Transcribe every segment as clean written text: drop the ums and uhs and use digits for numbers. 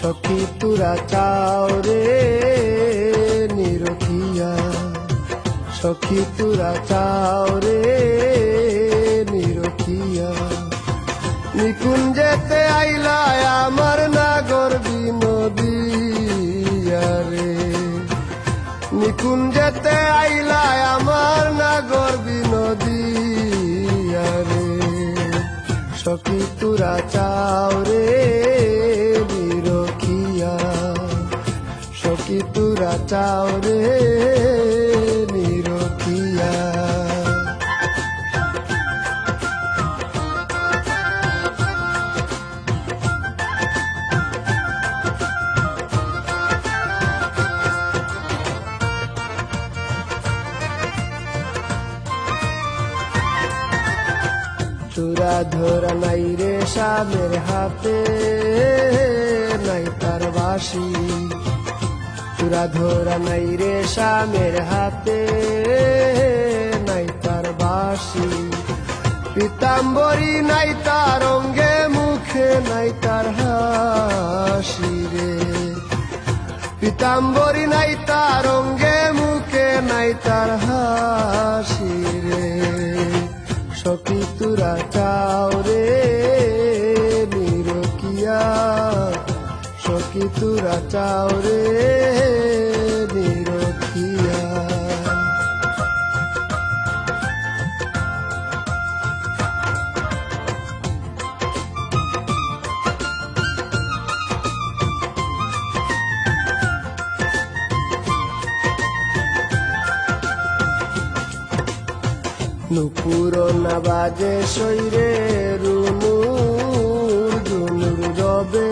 সখী তোরা চাও রে নিরখিয়া, সখী তোরা চাও রে নিরখিয়া। নিকুঞ্জেতে আইলা আমার নাগর বিনোদিয়া রে, নিকুঞ্জেতে আইলা আমার নাগর বিনোদিয়া রে। সখী তোরা চাও রে নিরখিয়া, সখী তোরা চাও রে নিরখিয়া। চূড়া ধরা নাই রে স্বামীর হাতে, নাই তার বাসি। চূড়া ধরা নাই রে স্বামীর হাতে, নাই তার বাসি। পীতাম্বরী নাই তার অঙ্গে, মুখে নাই তার হাসি রে। পীতাম্বরী নাই তার অঙ্গে, মুখে নাই তার হাসি রে। সখী তোরা চাও রে নিরখিয়া, সখী তোরা চাও রে নিরখিয়া। নুপুর না বাজে শৈরে রুনুর ঝুনুর রবে,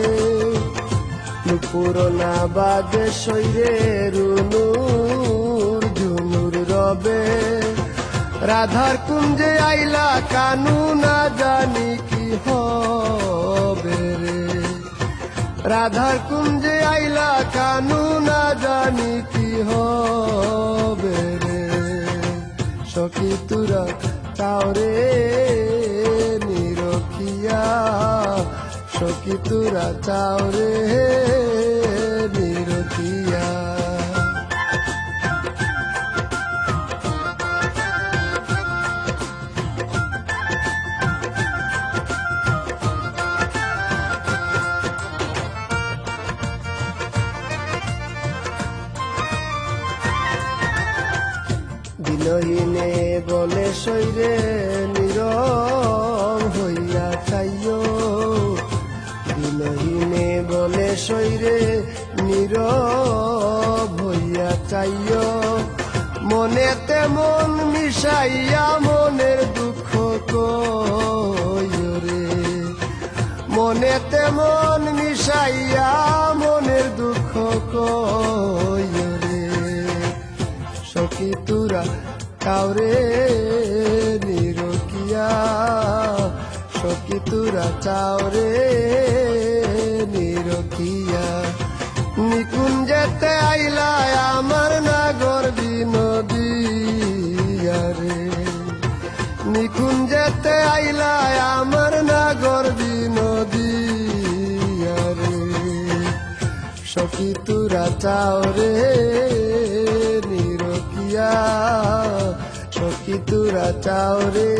নুপুর না বাজে শৈরে রুনুর ঝুনুর রবে। রাধার কুঞ্জে আইলা কানু না জানি কি হবে রে, রাধার কুঞ্জে আইলা কানু না জানি কি হবে রে। সখী তোরা চাও রে নিরখিয়া, সখী তোরা চাও রে নিরখিয়া। দিনহীনে বলে শৈরে নীরব হইয়া চাইও, দিনহীনে বলে শৈরে নীরব হইয়া চাইও। মনেতে মন মিশাইয়া মনের দুঃখ কইও রে, মনেতে মন মিশাইয়া মনের দুঃখ কইও রে। সখী তোরা চাও রে নিরখিয়া, সখী তোরা চাও রে নিরখিয়া। নিকুঞ্জেতে আইলা আমার নাগর বিনোদিয়া রে, নিকুঞ্জেতে আইলা আমার নাগর বিনোদিয়া রে। সখী তোরা চাও রে নিরখিয়া, সখী তোরা চাও রে